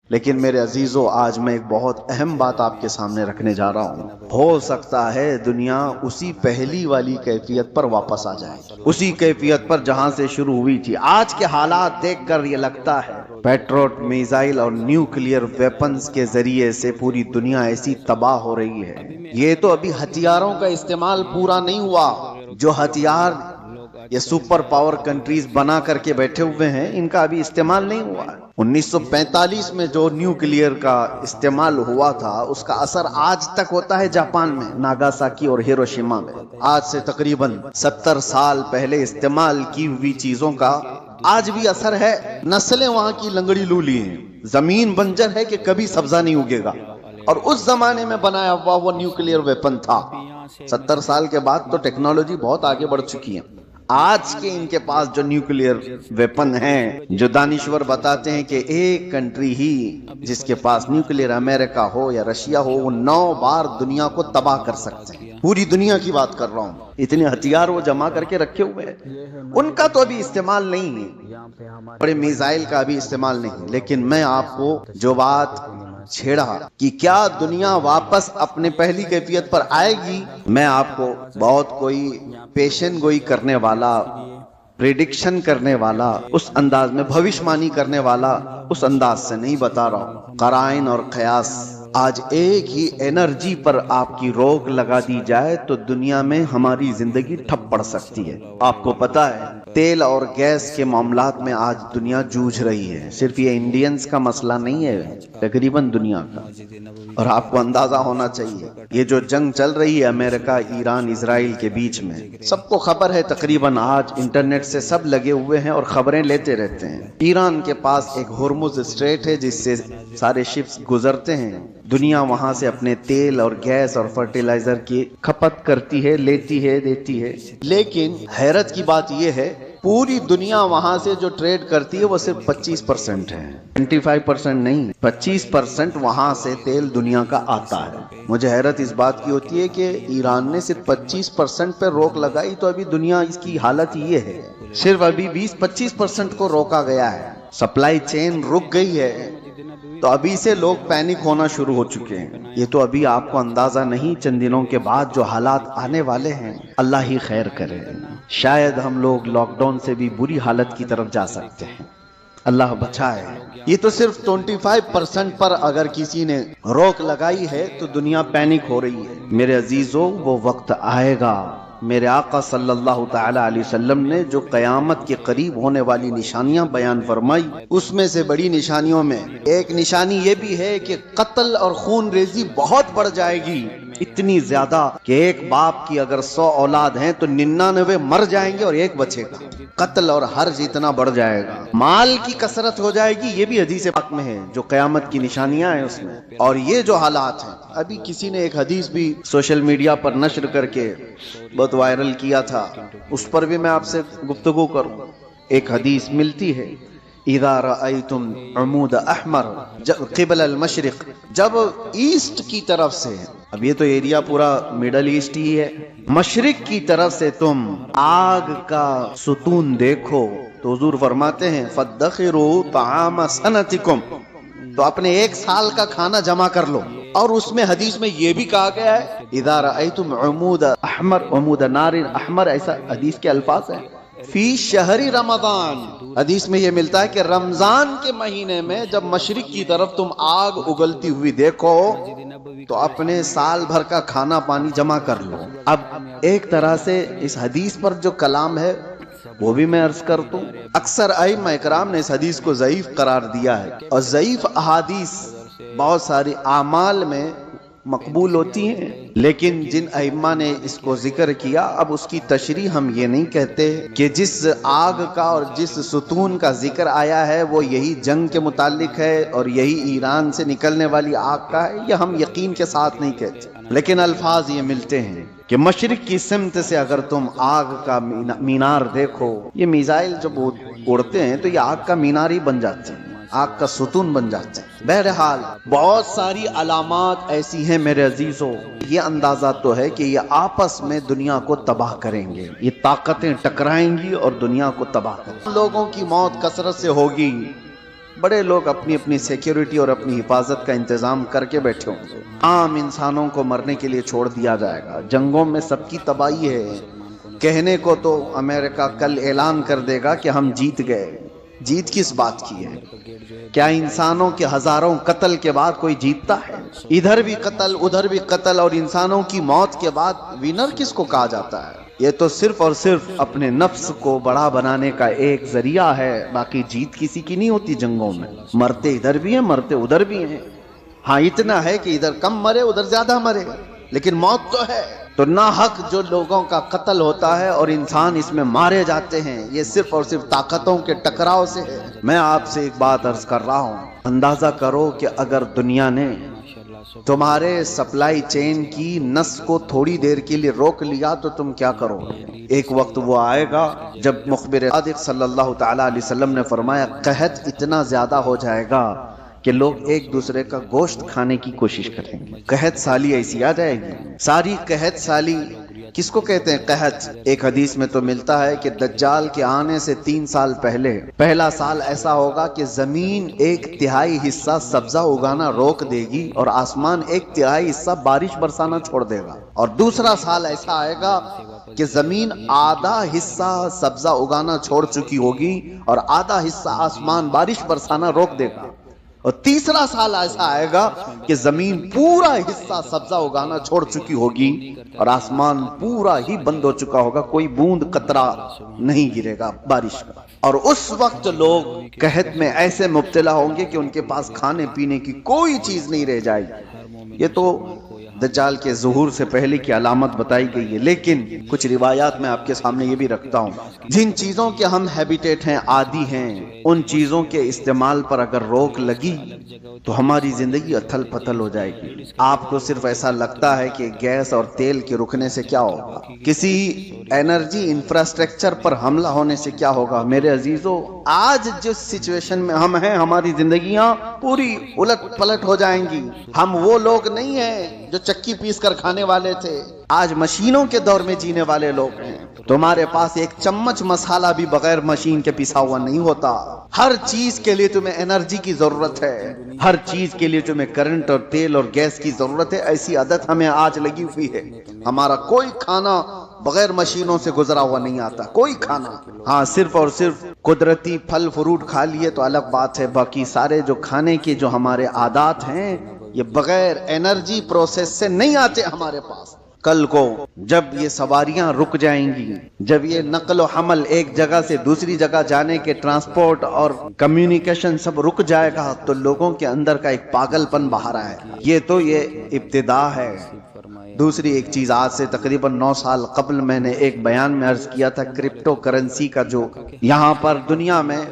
لیکن میرے عزیزو، آج میں ایک بہت اہم بات آپ کے سامنے رکھنے جا رہا ہوں۔ ہو سکتا ہے دنیا اسی پہلی والی کیفیت پر واپس آ جائے، اسی کیفیت پر جہاں سے شروع ہوئی تھی۔ آج کے حالات دیکھ کر یہ لگتا ہے پیٹروٹ میزائل اور نیوکلیئر ویپنز کے ذریعے سے پوری دنیا ایسی تباہ ہو رہی ہے۔ یہ تو ابھی ہتھیاروں کا استعمال پورا نہیں ہوا۔ جو ہتھیار یہ سپر پاور کنٹریز بنا کر کے بیٹھے ہوئے ہیں، ان کا ابھی استعمال نہیں ہوا ہے۔ 1945 میں جو نیوکلیئر کا استعمال ہوا تھا، اس کا اثر آج تک ہوتا ہے جاپان میں، ناگاساکی اور ہیروشیما میں۔ آج سے تقریباً 70 سال پہلے استعمال کی ہوئی چیزوں کا آج بھی اثر ہے۔ نسلیں وہاں کی لنگڑی لولی ہیں، زمین بنجر ہے کہ کبھی سبزہ نہیں اگے گا، اور اس زمانے میں بنایا ہوا وہ نیوکلیئر ویپن تھا۔ 70 سال کے بعد تو ٹیکنالوجی بہت آگے بڑھ چکی ہے۔ آج کے ان کے پاس جو نیوکلیئر ویپن ہیں، جو دانشور بتاتے ہیں کہ ایک کنٹری ہی جس کے پاس نیوکلیئر، امریکہ ہو یا رشیا ہو، وہ 9 بار دنیا کو تباہ کر سکتے ہیں۔ پوری دنیا کی بات کر رہا ہوں، اتنے ہتھیار وہ جمع کر کے رکھے ہوئے ہیں۔ ان کا تو ابھی استعمال نہیں ہے، بڑے میزائل کا ابھی استعمال نہیں۔ لیکن میں آپ کو جو بات چھیڑا کہ کیا دنیا واپس اپنے پہلی کیفیت پر آئے گی، میں آپ کو بہت کوئی پیشن گوئی کرنے والا، پریڈکشن کرنے والا، اس انداز میں بھوشمانی کرنے والا اس انداز سے نہیں بتا رہا ہوں۔ قرائن اور قیاس، آج ایک ہی انرجی پر آپ کی روک لگا دی جائے تو دنیا میں ہماری زندگی ٹھپ پڑ سکتی ہے۔ آپ کو پتا ہے تیل اور گیس کے معاملات میں آج دنیا جوجھ رہی ہے۔ صرف یہ انڈینز کا مسئلہ نہیں ہے، تقریباً دنیا کا۔ اور آپ کو اندازہ ہونا چاہیے یہ جو جنگ چل رہی ہے امریکہ، ایران، اسرائیل کے بیچ میں، سب کو خبر ہے تقریباً، آج انٹرنیٹ سے سب لگے ہوئے ہیں اور خبریں لیتے رہتے ہیں۔ ایران کے پاس ایک ہرمز اسٹریٹ ہے جس سے سارے شپس گزرتے ہیں۔ دنیا وہاں سے اپنے تیل اور گیس اور فرٹیلائزر کی کھپت کرتی ہے، لیتی ہے، دیتی ہے۔ لیکن حیرت کی بات یہ ہے پوری دنیا وہاں سے جو ٹریڈ کرتی ہے وہ صرف 25% ہے، 25% نہیں، 25% وہاں سے تیل دنیا کا آتا ہے۔ مجھے حیرت اس بات کی ہوتی ہے کہ ایران نے صرف 25% پہ روک لگائی تو ابھی دنیا اس کی حالت یہ ہے۔ صرف ابھی 20-25% کو روکا گیا ہے، سپلائی چین رک گئی ہے، تو ابھی سے لوگ پینک ہونا شروع ہو چکے ہیں۔ یہ تو ابھی آپ کو اندازہ نہیں، چند دنوں کے بعد جو حالات آنے والے ہیں، اللہ ہی خیر کرے۔ شاید ہم لوگ لاک ڈاؤن سے بھی بری حالت کی طرف جا سکتے ہیں، اللہ بچائے۔ یہ تو صرف 25% پر اگر کسی نے روک لگائی ہے تو دنیا پینک ہو رہی ہے۔ میرے عزیزو، وہ وقت آئے گا، میرے آقا صلی اللہ تعالی علیہ وسلم نے جو قیامت کے قریب ہونے والی نشانیاں بیان فرمائی، اس میں سے بڑی نشانیوں میں ایک نشانی یہ بھی ہے کہ قتل اور خون ریزی بہت بڑھ جائے گی، اتنی زیادہ کہ ایک باپ کی اگر 100 اولاد ہیں تو 99 مر جائیں گے اور ایک بچے گا۔ قتل اور حرج اتنا بڑھ جائے گا، مال کی کثرت ہو جائے گی، یہ بھی حدیث پاک میں ہے جو قیامت کی نشانیاں ہیں اس میں۔ اور یہ جو حالات ہیں، ابھی کسی نے ایک حدیث بھی سوشل میڈیا پر نشر کر کے بہت وائرل کیا تھا، اس پر بھی میں آپ سے گفتگو کروں۔ ایک حدیث ملتی ہے، اذا رأیتم عمود احمر قبل المشرق، جب ایسٹ کی طرف سے، اب یہ تو ایریا پورا میڈل ایسٹ ہی ہے، مشرق کی طرف سے تم آگ کا ستون دیکھو تو حضور فرماتے ہیں فادخروا طعام سنتکم، تو اپنے 1 سال کا کھانا جمع کر لو۔ اور اس میں حدیث میں یہ بھی کہا گیا ہے اذا رأیتم عمود احمر، عمود نار احمر، ایسا حدیث کے الفاظ ہیں۔ فی شہر رمضان، حدیث میں یہ ملتا ہے کہ رمضان کے مہینے میں جب مشرق کی طرف تم آگ اگلتی ہوئی دیکھو تو اپنے سال بھر کا کھانا پانی جمع کر لو۔ اب ایک طرح سے اس حدیث پر جو کلام ہے وہ بھی میں عرض کرتا ہوں، اکثر ائمہ اکرام نے اس حدیث کو ضعیف قرار دیا ہے، اور ضعیف احادیث بہت ساری اعمال میں مقبول ہوتی ہیں، لیکن جن ائمہ نے اس کو ذکر کیا، اب اس کی تشریح ہم یہ نہیں کہتے کہ جس آگ کا اور جس ستون کا ذکر آیا ہے وہ یہی جنگ کے متعلق ہے اور یہی ایران سے نکلنے والی آگ کا ہے، یہ ہم یقین کے ساتھ نہیں کہتے، لیکن الفاظ یہ ملتے ہیں کہ مشرق کی سمت سے اگر تم آگ کا مینار دیکھو، یہ میزائل جب اڑتے ہیں تو یہ آگ کا مینار ہی بن جاتے ہیں، آگ کا ستون بن جاتے ہیں۔ بہرحال بہت ساری علامات ایسی ہیں میرے عزیزوں، یہ اندازہ تو ہے کہ یہ آپس میں دنیا کو تباہ کریں گے، یہ طاقتیں ٹکرائیں گی اور دنیا کو تباہ کریں گی۔ لوگوں کی موت کثرت سے ہوگی، بڑے لوگ اپنی اپنی سیکیورٹی اور اپنی حفاظت کا انتظام کر کے بیٹھے ہوں گے. عام انسانوں کو مرنے کے لیے چھوڑ دیا جائے گا. جنگوں میں سب کی تباہی ہے. کہنے کو تو امریکہ کل اعلان کر دے گا کہ ہم جیت گئے. جیت کس بات کی ہے؟ کیا انسانوں کے ہزاروں قتل کے بعد کوئی جیتتا ہے؟ ادھر بھی قتل ادھر بھی قتل، اور انسانوں کی موت کے بعد ونر کس کو کہا جاتا ہے؟ یہ تو صرف اور صرف اپنے نفس کو بڑا بنانے کا ایک ذریعہ ہے. باقی جیت کسی کی نہیں ہوتی. جنگوں میں مرتے ادھر بھی ہیں مرتے ادھر بھی ہیں. ہاں اتنا ہے کہ ادھر کم مرے ادھر زیادہ مرے، لیکن موت تو ہے. تو ناحق جو لوگوں کا قتل ہوتا ہے اور انسان اس میں مارے جاتے ہیں، یہ صرف اور صرف طاقتوں کے ٹکراؤ سے ہے. میں آپ سے ایک بات عرض کر رہا ہوں، اندازہ کرو کہ اگر دنیا نے تمہارے سپلائی چین کی نس کو تھوڑی دیر کے لیے روک لیا تو تم کیا کرو گے؟ ایک وقت وہ آئے گا جب مخبر صادق صلی اللہ تعالی علیہ وسلم نے فرمایا قحط اتنا زیادہ ہو جائے گا کہ لوگ ایک دوسرے کا گوشت کھانے کی کوشش کریں گے. قحط سالی ایسی آ جائے گی. ساری قحط سالی کس کو کہتے ہیں؟ قحط. ایک حدیث میں تو ملتا ہے کہ دجال کے آنے سے 3 سال پہلے پہلا سال ایسا ہوگا کہ زمین 1/3 حصہ سبزہ اگانا روک دے گی اور آسمان 1/3 حصہ بارش برسانا چھوڑ دے گا. اور دوسرا سال ایسا آئے گا کہ زمین آدھا حصہ سبزہ اگانا چھوڑ چکی ہوگی اور آدھا حصہ آسمان بارش برسانا روک دے گا. اور تیسرا سال ایسا آئے گا کہ زمین پورا حصہ سبزہ اگانا چھوڑ چکی ہوگی اور آسمان پورا ہی بند ہو چکا ہوگا. کوئی بوند قطرہ نہیں گرے گا بارش کا. اور اس وقت لوگ قحط میں ایسے مبتلا ہوں گے کہ ان کے پاس کھانے پینے کی کوئی چیز نہیں رہ جائے گی. یہ تو دجال کے ظہور سے پہلے کی علامت بتائی گئی ہے. لیکن کچھ روایات میں آپ کے سامنے یہ بھی رکھتا ہوں. جن چیزوں کے ہم ہیبیٹیٹ ہیں، عادی ہیں، ان چیزوں کے استعمال پر اگر روک لگی تو ہماری زندگی اتھل پتھل ہو جائے گی. آپ کو صرف ایسا لگتا ہے کہ گیس اور تیل کے رکنے سے کیا ہوگا، کسی انرجی انفراسٹرکچر پر حملہ ہونے سے کیا ہوگا. میرے عزیزو، آج جس سچویشن میں ہم ہیں ہماری زندگیاں پوری الٹ پلٹ ہو جائیں گی. ہم وہ لوگ نہیں ہیں جو چکی پیس کر کھانے والے تھے. آج مشینوں کے دور میں جینے والے لوگ ہیں. تمہارے پاس ایک چمچ مسالہ بھی بغیر مشین کے پیسا ہوا نہیں ہوتا. ہر چیز کے لیے تمہیں انرجی کی ضرورت ہے، ہر چیز کے لیے تمہیں کرنٹ اور تیل اور گیس کی ضرورت ہے. ایسی عادت ہمیں آج لگی ہوئی ہے. ہمارا کوئی کھانا بغیر مشینوں سے گزرا ہوا نہیں آتا، کوئی کھانا. ہاں صرف اور صرف قدرتی پھل فروٹ کھا لیے تو الگ بات ہے. باقی سارے جو کھانے کے جو ہمارے عادات ہیں یہ بغیر انرجی پروسیس سے نہیں آتے ہمارے پاس. کل کو جب یہ سواریاں رک جائیں گی، جب یہ نقل و حمل ایک جگہ سے دوسری جگہ جانے کے ٹرانسپورٹ اور کمیونیکیشن سب رک جائے گا تو لوگوں کے اندر کا ایک پاگل پن باہر آئے گا. یہ ابتدا ہے. دوسری ایک چیز، آج سے تقریباً 9 سال قبل میں نے ایک بیان میں عرض کیا تھا کرپٹو کرنسی کا جو یہاں پر دنیا میں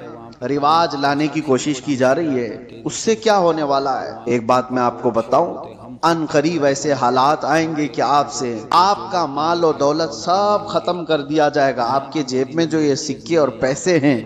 رواج لانے کی کوشش کی جا رہی ہے، اس سے کیا ہونے والا ہے. ایک بات میں آپ کو بتاؤں، ان قریب ایسے حالات آئیں گے کہ آپ کا مال و دولت سب ختم کر دیا جائے گا. آپ کے جیب میں جو یہ سکے اور پیسے ہیں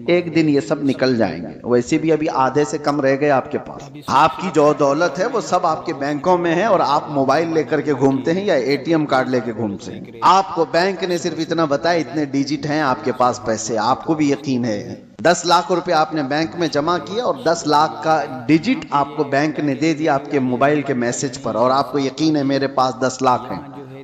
ایک دن یہ سب نکل جائیں گے. ویسے بھی ابھی آدھے سے کم رہ گئے آپ کے پاس. آپ کی جو دولت ہے وہ سب آپ کے بینکوں میں ہے اور آپ موبائل لے کر کے گھومتے ہیں یا ATM کارڈ لے کے گھومتے ہیں. آپ کو بینک نے صرف اتنا بتایا اتنے ڈیجٹ ہیں آپ کے پاس پیسے. آپ کو بھی یقین ہے 10 لاکھ روپے آپ نے بینک میں جمع کیا اور 10 لاکھ کا ڈیجٹ آپ کو بینک نے دے دیا آپ کے موبائل کے میسج پر، اور آپ کو یقین ہے میرے پاس 10 لاکھ ہیں.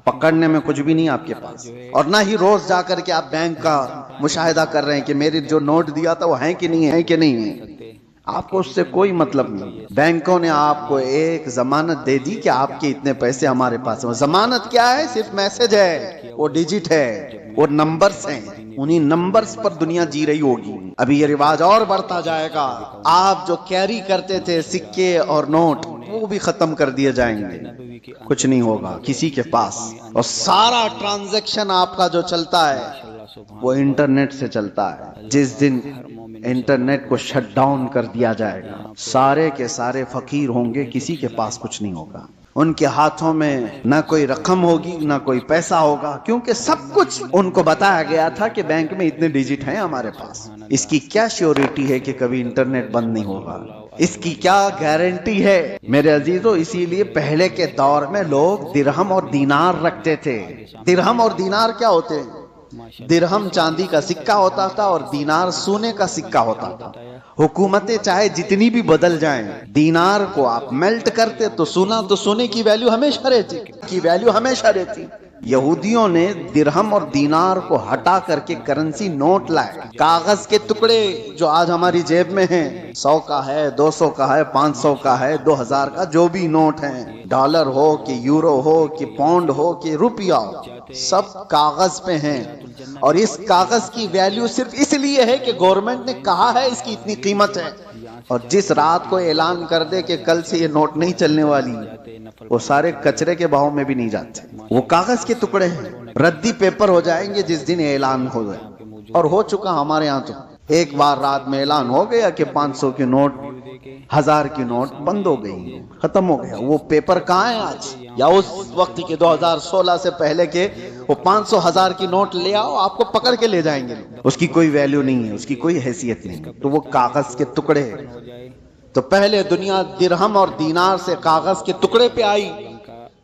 پکڑنے میں کچھ بھی نہیں آپ کے پاس، اور نہ ہی روز جا کر کے آپ بینک کا مشاہدہ کر رہے ہیں کہ میرے جو نوٹ دیا تھا وہ ہیں کہ نہیں ہے کہ نہیں ہے. آپ کو اس سے کوئی مطلب نہیں. بینکوں نے آپ کو ایک ضمانت دے دی کہ آپ کے اتنے پیسے ہمارے پاس ہیں. ضمانت کیا ہے؟ صرف میسج ہے، وہ ڈیجٹ ہے، وہ نمبرز ہیں. انہی نمبرز پر دنیا جی رہی ہوگی. ابھی یہ رواج اور بڑھتا جائے گا. آپ جو کیری کرتے تھے سکے اور نوٹ وہ بھی ختم کر دیے جائیں گے. کچھ نہیں ہوگا کسی کے پاس، اور سارا ٹرانزیکشن آپ کا جو چلتا ہے وہ انٹرنیٹ سے چلتا ہے. جس دن انٹرنیٹ کو شٹ ڈاؤن کر دیا جائے گا سارے کے سارے فقیر ہوں گے، کسی کے پاس کچھ نہیں ہوگا. ان کے ہاتھوں میں نہ کوئی رقم ہوگی نہ کوئی پیسہ ہوگا، کیونکہ سب کچھ ان کو بتایا گیا تھا کہ بینک میں اتنے ڈیجٹ ہیں ہمارے پاس. اس کی کیا شیورٹی ہے کہ کبھی انٹرنیٹ بند نہیں ہوگا؟ اس کی کیا گارنٹی ہے میرے عزیزو؟ اسی لیے پہلے کے دور میں لوگ درہم اور دینار رکھتے تھے. درہم اور دینار کیا ہوتے ہیں؟ درہم چاندی کا سکہ ہوتا تھا اور دینار سونے کا سکہ ہوتا تھا۔ حکومتیں چاہے جتنی بھی بدل جائیں، دینار کو آپ میلٹ کرتے تو سونے کی ویلیو ہمیشہ رہتی۔ یہودیوں نے درہم اور دینار کو ہٹا کر کے کرنسی نوٹ لائے، کاغذ کے ٹکڑے جو آج ہماری جیب میں ہیں، 100 کا ہے، 200 کا ہے، 500 کا ہے، 2000 کا، جو بھی نوٹ ہیں، ڈالر ہو کہ یورو ہو کہ پاؤنڈ ہو کہ روپیہ ہو، سب کاغذ پہ ہیں۔ اور اس کاغذ کی ویلیو صرف اس لیے ہے کہ گورنمنٹ نے کہا ہے اس کی اتنی قیمت ہے، اور جس رات کو اعلان کر دے کہ کل سے یہ نوٹ نہیں چلنے والی، وہ سارے کچرے کے بہاؤ میں بھی نہیں جاتے، وہ کاغذ کے ٹکڑے ہیں، ردی پیپر ہو جائیں گے جس دن اعلان ہو جائے۔ اور ہو چکا ہمارے ہاں، تو ایک بار رات میں اعلان ہو گیا کہ 500 کے نوٹ، 1000 کی نوٹ بند ہو گئی، ختم ہو گیا۔ وہ پیپر کہاں ہے آج؟ یا اس وقت کے 2016 سے پہلے کے وہ 500 1000 کی نوٹ لے آؤ، آپ کو پکڑ کے لے جائیں گے، اس کی کوئی ویلیو نہیں ہے، اس کی کوئی حیثیت نہیں، تو وہ کاغذ کے ٹکڑے۔ تو پہلے دنیا درہم اور دینار سے کاغذ کے ٹکڑے پہ آئی،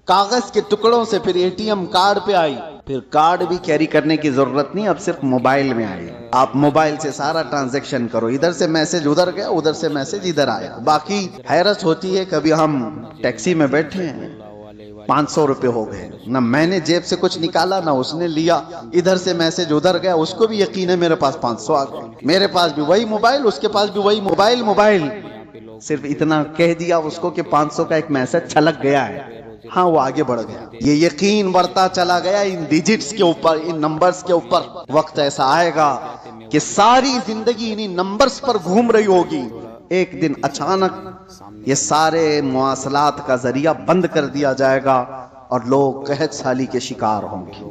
کاغذ کے ٹکڑوں سے پھر ATM کارڈ پہ آئی، پھر کارڈ بھی کیری کرنے کی ضرورت نہیں، اب صرف موبائل میں آئی، آپ موبائل سے سارا ٹرانزیکشن کرو، ادھر سے میسج ادھر گیا، ادھر سے میسج ادھر آیا۔ باقی حیرت ہوتی ہے، کبھی ہم ٹیکسی میں بیٹھے ہیں، 500 روپے ہو گئے، نہ میں نے جیب سے کچھ نکالا نہ اس نے لیا، ادھر سے میسج ادھر گیا، اس کو بھی یقین ہے میرے پاس 500 آ گئے، میرے پاس بھی وہی موبائل، اس کے پاس بھی وہی موبائل، صرف اتنا کہہ دیا اس کو کہ 500 کا ایک میسج چھلک گیا ہے، ہاں وہ آگے بڑھ گیا۔ یہ یقین بڑھتا چلا گیا ان ڈیجٹس کے اوپر، ان نمبرز کے اوپر۔ وقت ایسا آئے گا کہ ساری زندگی انہی نمبرز پر گھوم رہی ہوگی، ایک دن اچانک یہ سارے مواصلات کا ذریعہ بند کر دیا جائے گا اور لوگ قحط سالی کے شکار ہوں گے۔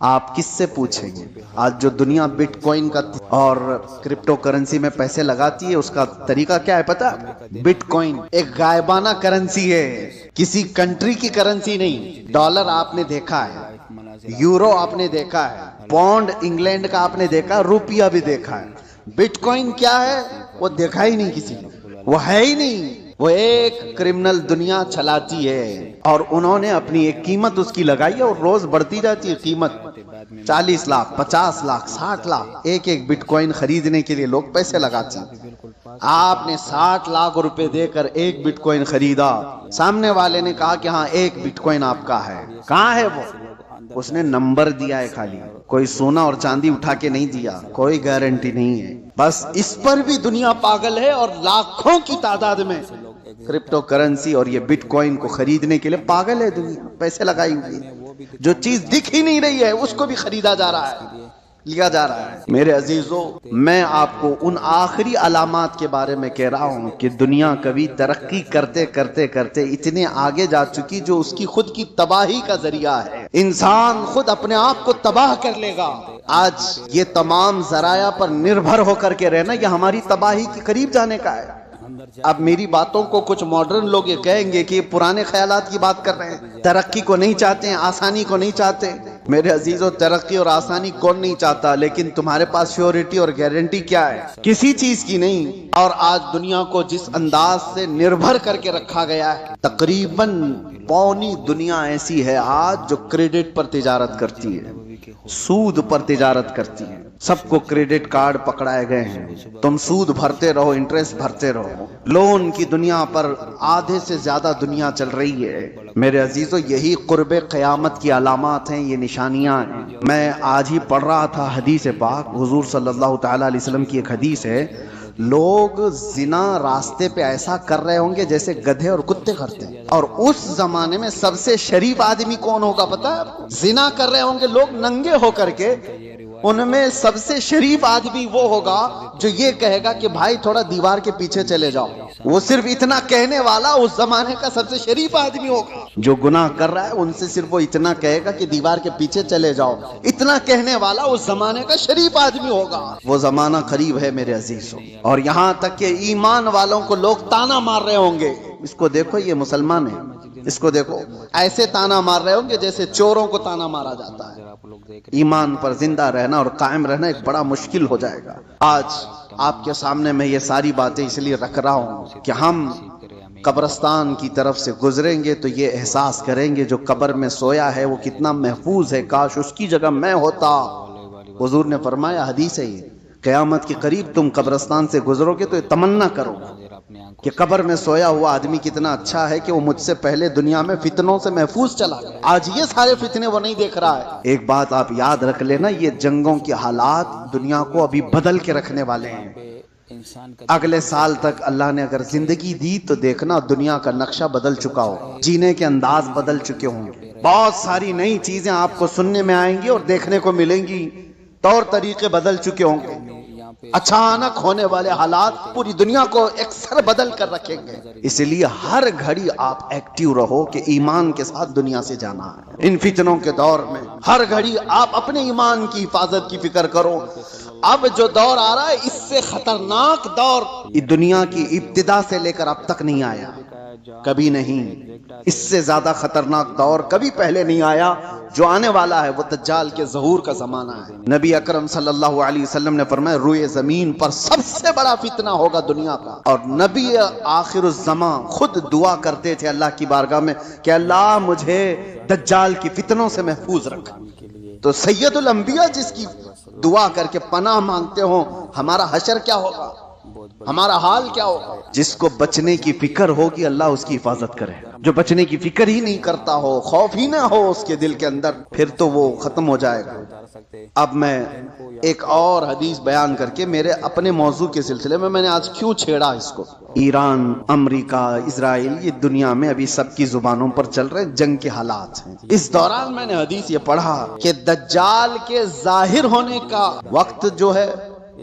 آپ کس سے پوچھیں گے؟ آج جو دنیا بٹ کوئن کا اور کرپٹو کرنسی میں پیسے لگاتی ہے، اس کا طریقہ کیا ہے پتہ؟ بٹ کوئن ایک غائبانہ کرنسی ہے، کسی کنٹری کی کرنسی نہیں۔ ڈالر آپ نے دیکھا ہے، یورو آپ نے دیکھا ہے، پاؤنڈ انگلینڈ کا آپ نے دیکھا، روپیہ بھی دیکھا ہے۔ بٹ کوئن کیا ہے؟ وہ دیکھا ہی نہیں کسی نے، وہ ہے ہی نہیں، وہ ایک کرمنل دنیا چلاتی ہے، اور انہوں نے اپنی ایک قیمت اس کی لگائی ہے، اور روز بڑھتی جاتی ہے قیمت، 40 لاکھ 50 لاکھ 60 لاکھ ایک بٹ کوئن خریدنے کے لیے لوگ پیسے لگاتے ہیں۔ آپ نے 60 لاکھ روپے دے کر ایک بٹ کوئن خریدا، سامنے والے نے کہا کہ ہاں ایک بٹ کوئن آپ کا ہے، کہاں ہے وہ؟ اس نے نمبر دیا ہے خالی، کوئی سونا اور چاندی اٹھا کے نہیں دیا، کوئی گارنٹی نہیں ہے۔ بس اس پر بھی دنیا پاگل ہے، اور لاکھوں کی تعداد میں کرپٹو کرنسی اور یہ بٹ کوئن کو خریدنے کے لیے پاگل ہے دنیا، پیسے لگائی ہوئی ہے۔ جو چیز دکھ ہی نہیں رہی ہے اس کو بھی خریدا جا رہا ہے، لیا جا رہا ہے۔ میرے عزیزو، میں آپ کو ان آخری علامات کے بارے میں کہہ رہا ہوں کہ دنیا کبھی ترقی کرتے کرتے کرتے اتنے آگے جا چکی جو اس کی خود کی تباہی کا ذریعہ ہے۔ انسان خود اپنے آپ کو تباہ کر لے گا۔ آج یہ تمام ذرائع پر نربھر ہو کر کے رہنا، یہ ہماری تباہی کے قریب جانے کا ہے۔ اب میری باتوں کو کچھ ماڈرن لوگ یہ کہیں گے کہ یہ پرانے خیالات کی بات کر رہے ہیں، ترقی کو نہیں چاہتے ہیں، آسانی کو نہیں چاہتے۔ میرے عزیزو، ترقی اور آسانی کون نہیں چاہتا، لیکن تمہارے پاس شیورٹی اور گارنٹی کیا ہے؟ کسی چیز کی نہیں۔ اور آج دنیا کو جس انداز سے نربھر کر کے رکھا گیا ہے، تقریباً پوری دنیا ایسی ہے آج جو کریڈٹ پر تجارت کرتی ہے، سود پر تجارت کرتی ہے، سب کو کریڈٹ کارڈ پکڑائے گئے ہیں، تم سود بھرتے رہو، انٹرسٹ بھرتے رہو۔ لون کی دنیا پر آدھے سے زیادہ دنیا چل رہی ہے۔ میرے عزیزو، یہی قرب قیامت کی علامات ہیں، یہ نشانیاں ہیں۔ میں آج ہی پڑھ رہا تھا حدیث پاک، حضور صلی اللہ تعالی علیہ وسلم کی ایک حدیث ہے، لوگ زنا راستے پہ ایسا کر رہے ہوں گے جیسے گدھے اور کتے کرتے ہیں، اور اس زمانے میں سب سے شریف آدمی کون ہوگا پتہ ہے؟ زنا کر رہے ہوں گے لوگ ننگے ہو کر کے، ان میں سب سے شریف آدمی وہ ہوگا جو یہ کہے گا کہ بھائی تھوڑا دیوار کے پیچھے چلے جاؤ۔ وہ صرف اتنا کہنے والا اس زمانے کا سب سے شریف آدمی ہوگا۔ جو گناہ کر رہا ہے ان سے صرف وہ اتنا کہے گا کہ دیوار کے پیچھے چلے جاؤ، اتنا کہنے والا اس زمانے کا شریف آدمی ہوگا۔ وہ زمانہ قریب ہے میرے عزیزوں، اور یہاں تک کہ ایمان والوں کو لوگ تانا مار رہے ہوں گے، اس کو دیکھو یہ مسلمان ہے، اس کو دیکھو، ایسے تانا مار رہے ہوں گے جیسے چوروں کو تانا مارا جاتا ہے۔ ایمان پر زندہ رہنا اور قائم رہنا ایک بڑا مشکل ہو جائے گا۔ آج آپ کے سامنے میں یہ ساری باتیں اس لیے رکھ رہا ہوں کہ ہم قبرستان کی طرف سے گزریں گے تو یہ احساس کریں گے جو قبر میں سویا ہے وہ کتنا محفوظ ہے، کاش اس کی جگہ میں ہوتا حضور نے فرمایا، حدیث ہے یہ، قیامت کے قریب تم قبرستان سے گزرو گے تو یہ تمنا کرو کہ قبر میں سویا ہوا آدمی کتنا اچھا ہے کہ وہ مجھ سے پہلے دنیا میں فتنوں سے محفوظ چلا گیا، آج یہ سارے فتنے وہ نہیں دیکھ رہا ہے۔ ایک بات آپ یاد رکھ لینا، یہ جنگوں کے حالات دنیا کو ابھی بدل کے رکھنے والے ہیں۔ اگلے سال تک اللہ نے اگر زندگی دی تو دیکھنا دنیا کا نقشہ بدل چکا ہو، جینے کے انداز بدل چکے ہوں گے، بہت ساری نئی چیزیں آپ کو سننے میں آئیں گی اور دیکھنے کو ملیں گی، طور طریقے بدل چکے ہوں گے، اچانک ہونے والے حالات پوری دنیا کو ایک سر بدل کر رکھیں گے۔ اس لیے ہر گھڑی آپ ایکٹیو رہو کہ ایمان کے ساتھ دنیا سے جانا ہے۔ ان فتنوں کے دور میں ہر گھڑی آپ اپنے ایمان کی حفاظت کی فکر کرو۔ اب جو دور آ رہا ہے اس سے خطرناک دور دنیا کی ابتدا سے لے کر اب تک نہیں آیا، کبھی نہیں۔ اس سے زیادہ خطرناک دور کبھی پہلے نہیں آیا۔ جو آنے والا ہے وہ دجال کے ظہور کا زمانہ ہے۔ نبی اکرم صلی اللہ علیہ وسلم نے فرمایا، روئے زمین پر سب سے بڑا فتنہ ہوگا دنیا کا۔ اور نبی آخر الزمان خود دعا کرتے تھے اللہ کی بارگاہ میں کہ اللہ مجھے دجال کی فتنوں سے محفوظ رکھ۔ تو سید الانبیاء جس کی دعا کر کے پناہ مانگتے ہوں، ہمارا حشر کیا ہوگا، ہمارا حال کیا ہوگا؟ جس کو بچنے کی فکر ہوگی اللہ اس کی حفاظت کرے، جو بچنے کی فکر ہی نہیں کرتا ہو، خوف ہی نہ ہو اس کے دل کے اندر، پھر تو وہ ختم ہو جائے گا۔ اب میں ایک اور حدیث بیان کر کے میرے اپنے موضوع کے سلسلے میں نے آج کیوں چھیڑا اس کو، ایران، امریکہ، اسرائیل، یہ دنیا میں ابھی سب کی زبانوں پر چل رہے جنگ کے حالات ہیں۔ اس دوران میں نے حدیث یہ پڑھا کہ دجال کے ظاہر ہونے کا وقت جو ہے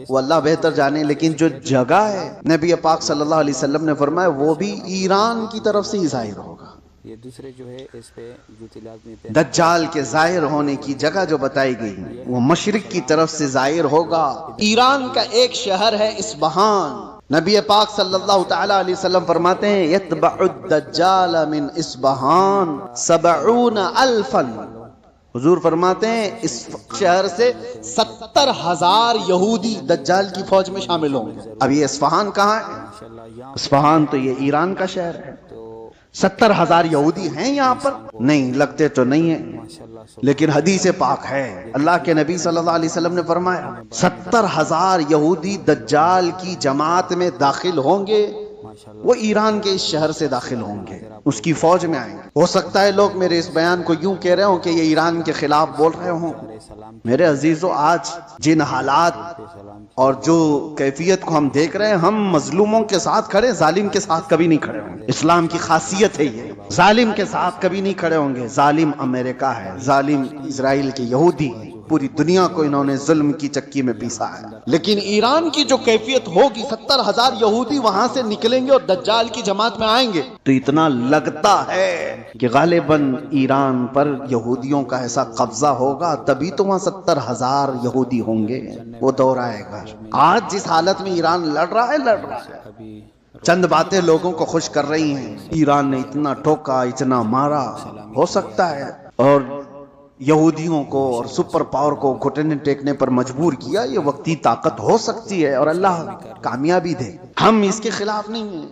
وہ اللہ بہتر جانے، لیکن جو جگہ ہے نبی پاک صلی اللہ علیہ وسلم نے فرمایا وہ بھی ایران کی طرف سے ہی ظاہر ہوگا۔ یہ دوسرے جو ہے اس پہ دجال کے ظاہر ہونے کی جگہ جو بتائی گئی وہ مشرق کی طرف سے ظاہر ہوگا۔ ایران کا ایک شہر ہے اصفہان، نبی پاک صلی اللہ تعالی علیہ وسلم فرماتے ہیں یتبع الدجال من اصفہان 70,000۔ حضور فرماتے ہیں اس شہر سے 70,000 یہودی دجال کی فوج میں شامل ہوں گے۔ اب یہ اصفہان کہاں ہے؟ اصفہان تو یہ ایران کا شہر ہے۔ 70,000 یہودی ہیں یہاں پر؟ نہیں، لگتے تو نہیں ہیں، لیکن حدیث پاک ہے، اللہ کے نبی صلی اللہ علیہ وسلم نے فرمایا 70,000 یہودی دجال کی جماعت میں داخل ہوں گے، وہ ایران کے اس شہر سے داخل ہوں گے، اس کی فوج میں آئیں گے۔ ہو سکتا ہے لوگ میرے اس بیان کو یوں کہہ رہے ہوں کہ یہ ایران کے خلاف بول رہے ہوں۔ میرے عزیزو، آج جن حالات اور جو کیفیت کو ہم دیکھ رہے ہیں، ہم مظلوموں کے ساتھ کھڑے، ظالم کے ساتھ کبھی نہیں کھڑے ہوں گے۔ اسلام کی خاصیت ہے یہ، ظالم کے ساتھ کبھی نہیں کھڑے ہوں گے۔ ظالم امریکہ ہے، ظالم اسرائیل کے یہودی ہیں، پوری دنیا کو انہوں نے ظلم کی چکی میں پیسا ہے۔ لیکن ایران کی جو کیفیت ہوگی، 70,000 یہودی وہاں سے نکلیں گے اور دجال کی جماعت میں آئیں گے، تو اتنا لگتا ہے کہ غالباً ایران پر یہودیوں کا ایسا قبضہ ہوگا، تبھی تو وہاں 70,000 یہودی ہوں گے۔ وہ دور آئے گا۔ آج جس حالت میں ایران لڑ رہا ہے، چند باتیں لوگوں کو خوش کر رہی ہیں، ایران نے اتنا ٹھوکا، اتنا مارا، ہو سکتا ہے، اور یہودیوں کو اور سپر پاور کو گھٹنے ٹیکنے پر مجبور کیا، یہ وقتی طاقت ہو سکتی ہے اور اللہ کامیابی دے، ہم اس کے خلاف نہیں ہیں۔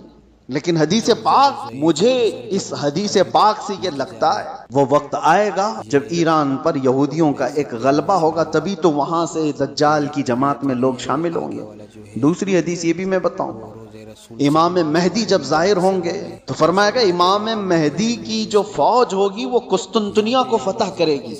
لیکن حدیث پاک، مجھے اس حدیث پاک سے یہ لگتا ہے وہ وقت آئے گا جب ایران پر یہودیوں کا ایک غلبہ ہوگا، تبھی تو وہاں سے دجال کی جماعت میں لوگ شامل ہوں گے۔ دوسری حدیث یہ بھی میں بتاؤں، امام مہدی جب ظاہر ہوں گے تو فرمایا گا امام مہدی کی جو فوج ہوگی وہ قسطنطنیہ کو فتح کرے گی۔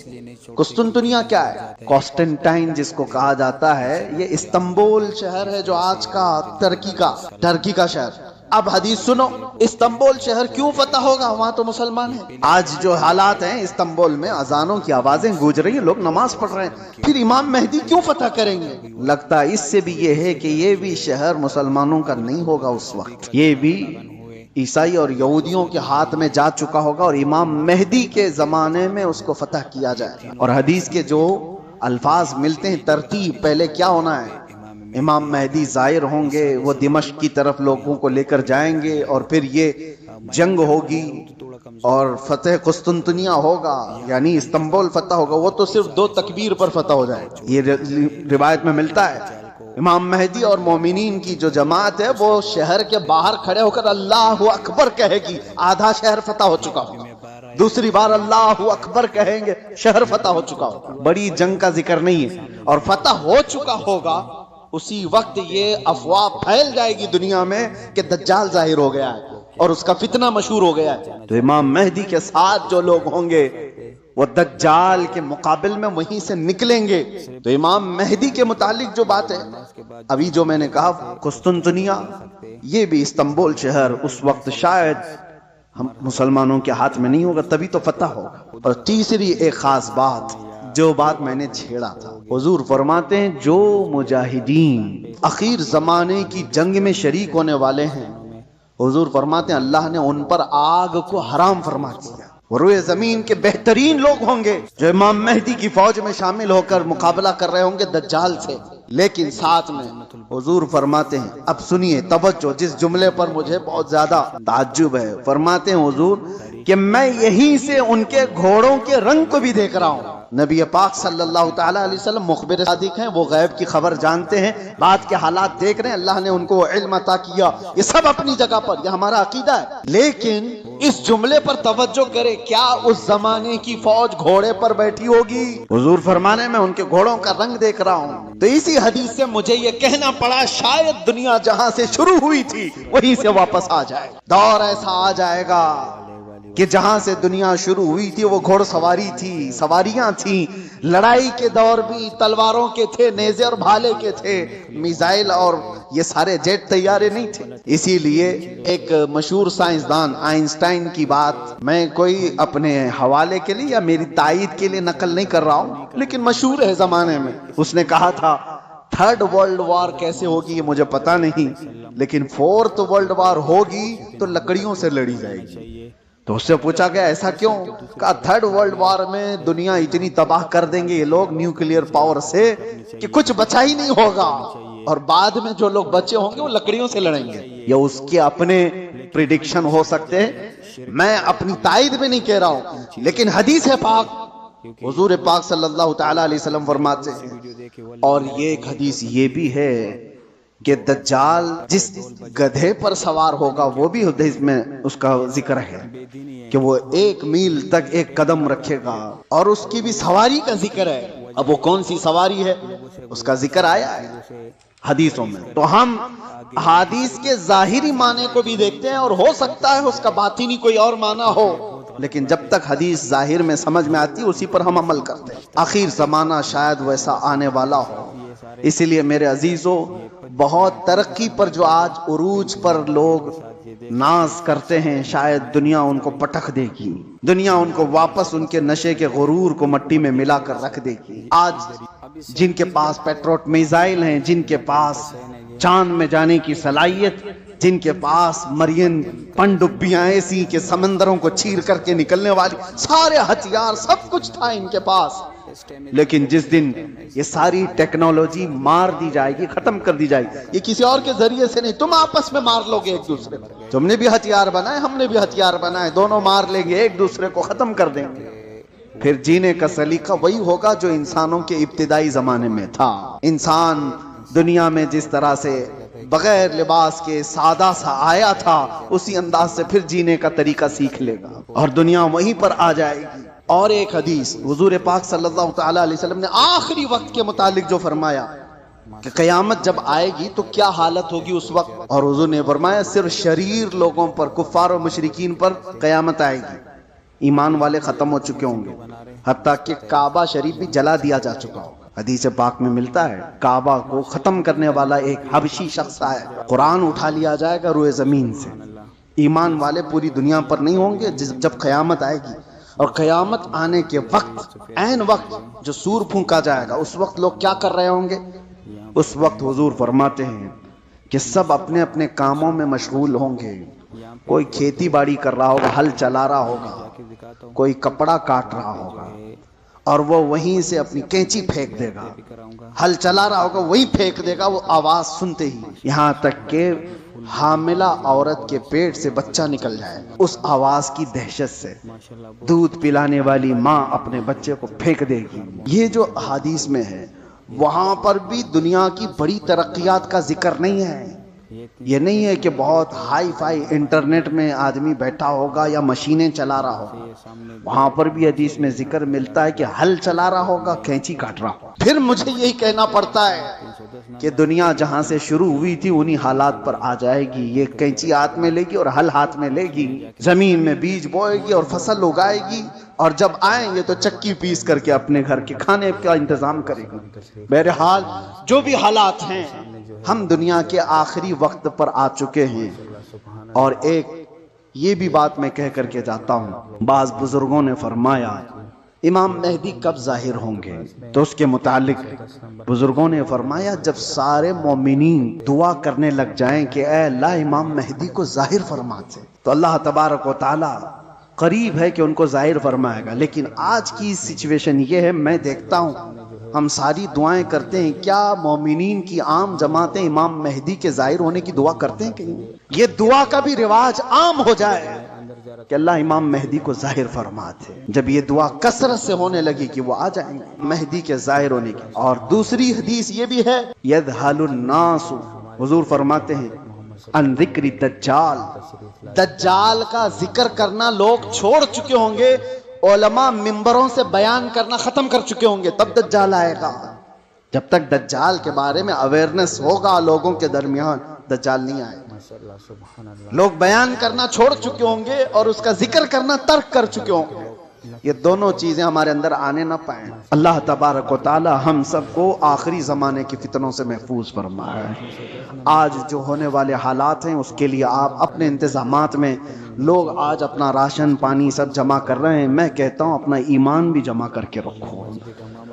قسطنطنیہ کیا ہے؟ کانسٹنٹائن جس کو کہا جاتا ہے، یہ استنبول شہر ہے جو آج کا ترکی کا شہر۔ اب حدیث سنو، استنبول شہر کیوں فتح ہوگا؟ وہاں تو مسلمان ہیں۔ آج جو حالات ہیں استنبول میں، اذانوں کی آوازیں گونج رہی ہیں، لوگ نماز پڑھ رہے ہیں، پھر امام مہدی کیوں فتح کریں گے؟ لگتا ہے اس سے بھی یہ ہے کہ یہ بھی شہر مسلمانوں کا نہیں ہوگا اس وقت، یہ بھی عیسائی اور یہودیوں کے ہاتھ میں جا چکا ہوگا، اور امام مہدی کے زمانے میں اس کو فتح کیا جائے۔ اور حدیث کے جو الفاظ ملتے ہیں، ترتیب پہلے کیا ہونا ہے، امام مہدی ظاہر ہوں گے، وہ دمشق کی طرف لوگوں کو لے کر جائیں گے، اور پھر یہ جنگ ہوگی اور فتح قسطنطنیہ ہوگا، یعنی استنبول فتح ہوگا۔ وہ تو صرف 2 تکبیر پر فتح ہو جائے، یہ روایت میں ملتا ہے۔ امام مہدی اور مومنین کی جو جماعت ہے وہ شہر کے باہر کھڑے ہو کر اللہ اکبر کہے گی، آدھا شہر فتح ہو چکا ہوگا۔ دوسری بار اللہ اکبر کہیں گے شہر فتح ہو چکا ہوگا. بڑی جنگ کا ذکر نہیں ہے، اور فتح ہو چکا ہوگا اسی وقت یہ افواہ پھیل جائے گی دنیا میں کہ دجال ظاہر ہو گیا ہے اور اس کا فتنہ مشہور ہو گیا ہے. تو امام مہدی کے ساتھ جو لوگ ہوں گے وہ دجال کے مقابل میں وہیں سے نکلیں گے. تو امام مہدی کے متعلق جو بات ہے، ابھی جو میں نے کہا قسطنطنیہ، یہ بھی استنبول شہر اس وقت شاید ہم مسلمانوں کے ہاتھ میں نہیں ہوگا، تبھی تو فتح ہوگا. اور تیسری ایک خاص بات، جو بات میں نے چھیڑا تھا، حضور فرماتے ہیں جو مجاہدین اخیر زمانے کی جنگ میں شریک ہونے والے ہیں، حضور فرماتے ہیں اللہ نے ان پر آگ کو حرام فرما دیا. روئے زمین کے بہترین لوگ ہوں گے جو امام مہدی کی فوج میں شامل ہو کر مقابلہ کر رہے ہوں گے دجال سے. لیکن ساتھ میں حضور فرماتے ہیں، اب سنیے توجہ، جس جملے پر مجھے بہت زیادہ تعجب ہے، فرماتے ہیں حضور کہ میں یہیں سے ان کے گھوڑوں کے رنگ کو بھی دیکھ رہا ہوں. نبی پاک صلی اللہ تعالی علیہ وسلم مخبر صادق ہیں، وہ غیب کی خبر جانتے ہیں، بعد کے حالات دیکھ رہے ہیں، اللہ نے ان کو علم عطا کیا. یہ سب اپنی جگہ پر، یہ ہمارا عقیدہ ہے. لیکن اس جملے پر توجہ کرے، کیا اس زمانے کی فوج گھوڑے پر بیٹھی ہوگی؟ حضور فرمانے میں ان کے گھوڑوں کا رنگ دیکھ رہا ہوں. تو اسی حدیث سے مجھے یہ کہنا پڑا شاید دنیا جہاں سے شروع ہوئی تھی وہیں سے واپس آ جائے. دور ایسا آ جائے گا کہ جہاں سے دنیا شروع ہوئی تھی وہ گھوڑ سواری تھی، سواریاں تھیں. لڑائی کے دور بھی تلواروں کے تھے، نیزے اور بھالے کے تھے، میزائل اور یہ سارے جیٹ طیارے نہیں تھے. اسی لیے ایک مشہور سائنسدان آئنسٹائن کی بات میں کوئی اپنے حوالے کے لیے یا میری تائید کے لیے نقل نہیں کر رہا ہوں، لیکن مشہور ہے زمانے میں. اس نے کہا تھا تھرڈ ورلڈ وار کیسے ہوگی یہ مجھے پتا نہیں، لیکن فورتھ ورلڈ وار ہوگی تو لکڑیوں سے لڑی جائے گی. تو اس سے پوچھا گیا ایسا کیوں؟ کہا تھرڈ ورلڈ وار میں دنیا اتنی تباہ کر دیں گے یہ لوگ نیوکلیئر پاور سے کہ کچھ بچا ہی نہیں ہوگا، اور بعد میں جو لوگ بچے ہوں گے وہ لکڑیوں سے لڑیں گے. یہ اس کے اپنے پریڈکشن ہو سکتے ہیں، میں اپنی تائید میں نہیں کہہ رہا ہوں، لیکن حدیث پاک حضور پاک صلی اللہ تعالی علیہ وسلم فرماتے ہیں. اور یہ ایک حدیث یہ بھی ہے کہ دجال جس گدھے پر سوار ہوگا وہ بھی حدیث میں اس کا ذکر ہے کہ وہ 1 میل تک 1 قدم رکھے گا، اور اس کی بھی سواری کا ذکر ہے. اب وہ کون سی سواری ہے اس کا ذکر آیا ہے حدیثوں میں. تو ہم حدیث کے ظاہری معنی کو بھی دیکھتے ہیں، اور ہو سکتا ہے اس کا باطنی کوئی اور معنی ہو، لیکن جب تک حدیث ظاہر میں سمجھ میں آتی ہے اسی پر ہم عمل کرتے ہیں. آخر زمانہ شاید ویسا آنے والا ہو. اسی لیے میرے عزیزوں، بہت ترقی پر جو آج عروج پر لوگ ناز کرتے ہیں، شاید دنیا ان کو پٹخ دے گی، دنیا ان کو واپس ان کے نشے کے غرور کو مٹی میں ملا کر رکھ دے گی. آج جن کے پاس پیٹروٹ میزائل ہیں، جن کے پاس چاند میں جانے کی صلاحیت، جن کے پاس مرین پنڈبیاں ایسی کہ سمندروں کو چیر کر کے نکلنے والی سارے ہتھیار سب کچھ تھا ان کے پاس، لیکن جس دن یہ ساری ٹیکنالوجی مار دی جائے گی، ختم کر دی جائے گی، یہ کسی اور کے ذریعے سے نہیں، تم آپس میں مار لو گے ایک دوسرے کو. تم نے بھی ہتھیار بنائے، ہم نے بھی ہتھیار بنائے، دونوں مار لیں گے، ایک دوسرے کو ختم کر دیں گے. پھر جینے کا سلیقہ وہی ہوگا جو انسانوں کے ابتدائی زمانے میں تھا. انسان دنیا میں جس طرح سے بغیر لباس کے سادہ سا آیا تھا، اسی انداز سے پھر جینے کا طریقہ سیکھ لے گا اور دنیا وہیں پر آ جائے گی. اور ایک حدیث حضور پاک صلی اللہ تعالی علیہ وسلم نے آخری وقت کے متعلق جو فرمایا کہ قیامت جب آئے گی تو کیا حالت ہوگی اس وقت، اور حضور نے فرمایا صرف شریر لوگوں پر، کفار و مشرکین پر قیامت آئے گی. ایمان والے ختم ہو چکے ہوں گے، حتیٰ کہ کعبہ شریف بھی جلا دیا جا چکا ہوگا. حدیث پاک میں ملتا ہے کعبہ کو ختم کرنے والا ایک حبشی شخص آئے، قرآن اٹھا لیا جائے گا روئے زمین سے. ایمان والے پوری دنیا پر نہیں ہوں گے جب قیامت آئے گی. اور قیامت آنے کے وقت، عین وقت جو سور پھونکا جائے گا، اس وقت لوگ کیا کر رہے ہوں گے؟ اس وقت حضور فرماتے ہیں کہ سب اپنے اپنے کاموں میں مشغول ہوں گے. کوئی کھیتی باڑی کر رہا ہوگا، ہل چلا رہا ہوگا، کوئی کپڑا کاٹ رہا ہوگا، اور وہ وہیں سے اپنی کینچی پھینک دے گا، ہل چلا رہا ہوگا وہی پھینک دے گا، وہ آواز سنتے ہی، یہاں تک کہ حاملہ عورت کے پیٹ سے بچہ نکل جائے اس آواز کی دہشت سے. دودھ پلانے والی ماں اپنے بچے کو پھینک دے گی. یہ جو حدیث میں ہے وہاں پر بھی دنیا کی بڑی ترقیات کا ذکر نہیں ہے. یہ نہیں ہے کہ بہت ہائی فائی انٹرنیٹ میں آدمی بیٹھا ہوگا یا مشینیں چلا رہا ہوگا، وہاں پر بھی حدیث میں ذکر ملتا ہے کہ ہل چلا رہا ہوگا، کینچی کاٹ رہا ہوگا۔ پھر مجھے یہی کہنا پڑتا ہے کہ دنیا جہاں سے شروع ہوئی تھی انہی حالات پر آ جائے گی۔ یہ کینچی ہاتھ میں لے گی اور ہل ہاتھ میں لے گی، زمین میں بیج بوئے گی اور فصل اگائے گی، اور جب آئیں گے تو چکی پیس کر کے اپنے گھر کے کھانے کا انتظام کرے گی۔ بہرحال جو بھی حالات ہیں، ہم دنیا کے آخری وقت پر آ چکے ہیں۔ اور ایک یہ بھی بات میں کہہ کر کے جاتا ہوں، بعض بزرگوں نے فرمایا امام مہدی کب ظاہر ہوں گے، تو اس کے متعلق بزرگوں نے فرمایا جب سارے مومنین دعا کرنے لگ جائیں کہ اے اللہ امام مہدی کو ظاہر فرما دے، تو اللہ تبارک و تعالی قریب ہے کہ ان کو ظاہر فرمائے گا۔ لیکن آج کی سچویشن یہ ہے، میں دیکھتا ہوں ہم ساری دعائیں کرتے ہیں، کیا مومنین کی عام جماعتیں امام مہدی کے ظاہر ہونے کی دعا کرتے ہیں کہ نہیں؟ یہ دعا کا بھی رواج عام ہو جائے کہ اللہ امام مہدی کو ظاہر فرما دے۔ جب یہ دعا کثرت سے ہونے لگی کہ وہ آ جائیں گے مہدی کے ظاہر ہونے کی۔ اور دوسری حدیث یہ بھی ہے، یذہل الناس، حضور فرماتے ہیں ان ذکر دجال، دجال کا ذکر کرنا لوگ چھوڑ چکے ہوں گے، علماء ممبروں سے بیان کرنا ختم کر چکے ہوں گے، تب دجال آئے گا۔ جب تک دجال کے بارے میں اویئرنس ہوگا لوگوں کے درمیان، دجال نہیں آئے گا۔ لوگ بیان کرنا چھوڑ چکے ہوں گے اور اس کا ذکر کرنا ترک کر چکے ہوں گے۔ یہ دونوں چیزیں ہمارے اندر آنے نہ پائیں۔ اللہ تبارک و تعالی ہم سب کو آخری زمانے کی فتنوں سے محفوظ فرمائے۔ آج جو ہونے والے حالات ہیں اس کے لیے آپ اپنے انتظامات میں، لوگ آج اپنا راشن پانی سب جمع کر رہے ہیں، میں کہتا ہوں اپنا ایمان بھی جمع کر کے رکھو،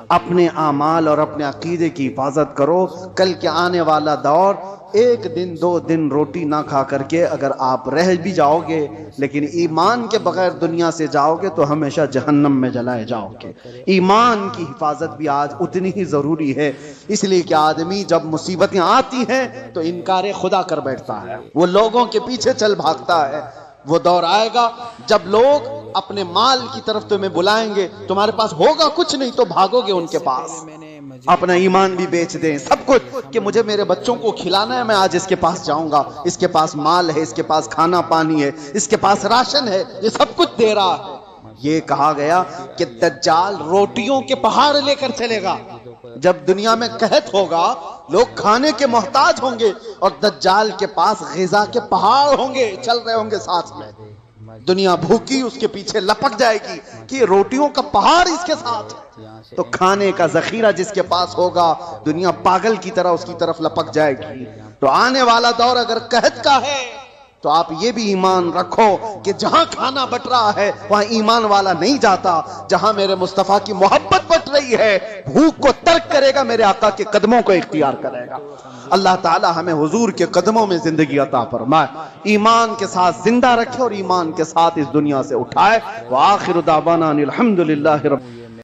اپنے اعمال اور اپنے عقیدے کی حفاظت کرو۔ کل کے آنے والا دور، ایک دن دو دن روٹی نہ کھا کر کے اگر آپ رہ بھی جاؤ گے لیکن ایمان کے بغیر دنیا سے جاؤ گے تو ہمیشہ جہنم میں جلائے جاؤ گے۔ ایمان کی حفاظت بھی آج اتنی ہی ضروری ہے، اس لیے کہ آدمی جب مصیبتیں آتی ہیں تو انکار خدا کر بیٹھتا ہے، وہ لوگوں کے پیچھے چل بھاگتا ہے۔ وہ دور آئے گا جب لوگ اپنے مال کی طرف تمہیں بلائیں گے، تمہارے پاس ہوگا کچھ نہیں تو بھاگو گے ان کے پاس، اپنا ایمان بھی بیچ دیں، سب کچھ، کہ مجھے میرے بچوں کو کھلانا ہے، میں آج اس کے پاس جاؤں گا، اس کے پاس مال ہے، اس کے پاس کھانا پانی ہے، اس کے پاس راشن ہے، یہ سب کچھ دے رہا ہے۔ یہ کہا گیا کہ دجال روٹیوں کے پہاڑ لے کر چلے گا۔ جب دنیا میں قحط ہوگا، لوگ کھانے کے محتاج ہوں گے اور دجال کے پاس غذا کے پہاڑ ہوں گے، چل رہے ہوں گے ساتھ میں، دنیا بھوکی اس کے پیچھے لپک جائے گی کہ روٹیوں کا پہاڑ اس کے ساتھ ہے، تو کھانے کا ذخیرہ جس کے پاس ہوگا دنیا پاگل کی طرح اس کی طرف لپک جائے گی۔ تو آنے والا دور اگر قحط کا ہے تو آپ یہ بھی ایمان رکھو کہ جہاں کھانا بٹ رہا ہے وہاں ایمان والا نہیں جاتا، جہاں میرے مصطفیٰ کی محبت بٹ رہی ہے بھوک کو ترک کرے گا، میرے آقا کے قدموں کو اختیار کرے گا۔ اللہ تعالی ہمیں حضور کے قدموں میں زندگی عطا فرمائے، ایمان کے ساتھ زندہ رکھے اور ایمان کے ساتھ اس دنیا سے اٹھائے۔ وآخر دعوانا الحمدللہ رب